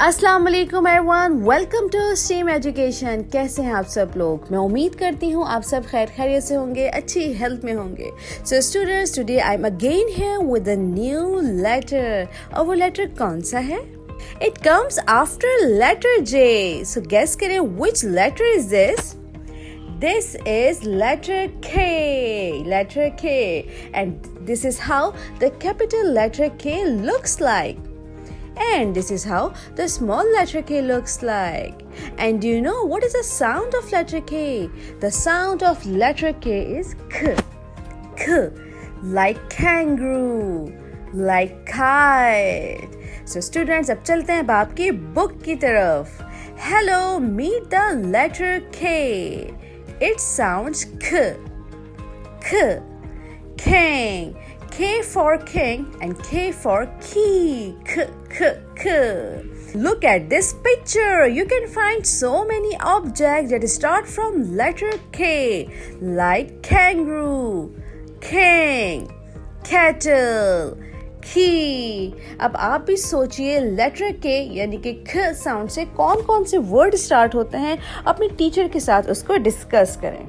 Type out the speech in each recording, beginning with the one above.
अस्सलाम वालेकुम everyone, welcome to Stream Education. कैसे हैं आप सब लोग? मैं उम्मीद करती हूँ आप सब खैर खैरियत से होंगे, अच्छी हेल्थ में होंगे। So students, today I am again here with a new letter. और वो लेटर कौन सा है? It comes after letter J. So guess करें which letter is this? This is letter K. Letter K. And this is how the capital letter K looks like. And this is how the small letter K looks like. And do you know what is the sound of letter K? The sound of letter K is K. K. Like kangaroo. Like kite. So students, अब चलते हैं अब आपकी book की तरफ. Hello, meet the letter K. It sounds K. K. King. K for king and K for key. K, K, K. Look at this picture. You can find so many objects that start from letter K, like kangaroo, king, kettle, key. अब आप भी सोचिए letter K यानी कि K sound से कौन कौन से वर्ड स्टार्ट होते हैं, अपने टीचर के साथ उसको डिस्कस करें.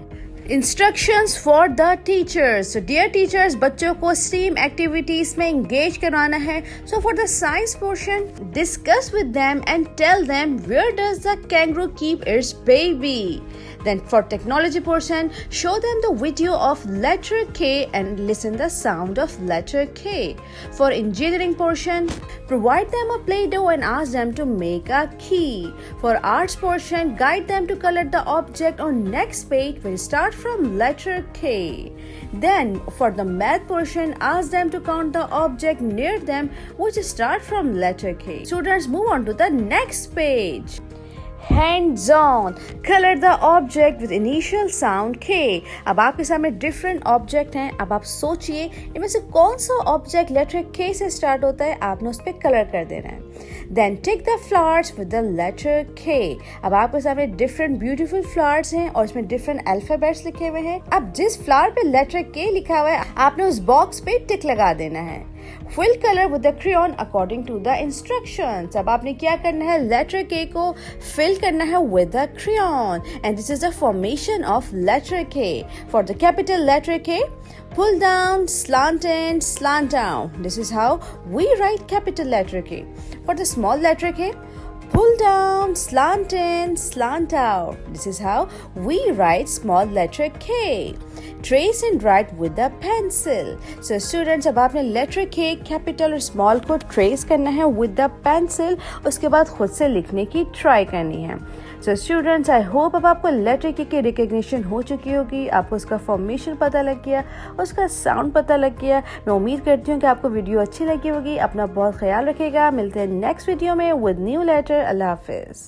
Instructions for the teachers. So dear teachers, बच्चों को STEAM activities में engage करवाना है. So for the science portion, discuss with them and tell them where does the kangaroo keep its baby. Then for technology portion, show them the video of letter K and listen the sound of letter K. For engineering portion, provide them a play-doh and ask them to make a key. For arts portion, guide them to color the object on next page which start from letter K. Then for the math portion, ask them to count the object near them which start from letter K. Students, move on to the next page. Hands on. Color the object with initial sound K. अब आपके सामने different object हैं. अब आप सोचिए इनमें से कौन सा ऑब्जेक्ट लेटर K से स्टार्ट होता है, आपने उस पर कलर कर देना है. Then take the flowers with the letter K. अब आपके सामने डिफरेंट ब्यूटीफुल फ्लावर्स हैं और इसमें डिफरेंट अल्फाबेट्स लिखे हुए हैं. अब जिस फ्लावर पे लेटर K लिखा हुआ है, आपने उस बॉक्स पे टिक लगा देना है. Fill color with the crayon according to the instructions. अब आपने क्या करना है, लेटर K को fill करना है with the crayon. And this is the formation of letter K. For the capital letter K, pull down, slant in, slant down. This is how we write capital letter K. For the small letter K, pull down, slant in, slant out. This is how we write small letter K. Trace and write with the pencil. So students, अब आपने letter K, capital और small को trace करना है with the pencil. उसके बाद खुद से लिखने की try करनी है. So students, I hope अब आपको letter K की recognition हो चुकी होगी. आपको उसका formation पता लग गया, उसका sound पता लग गया. मैं उम्मीद करती हूँ कि आपको वीडियो अच्छी लगी होगी. अपना बहुत ख्याल रखिएगा. मिलते हैं नेक्स्ट वीडियो में with new letter. Allah Hafiz.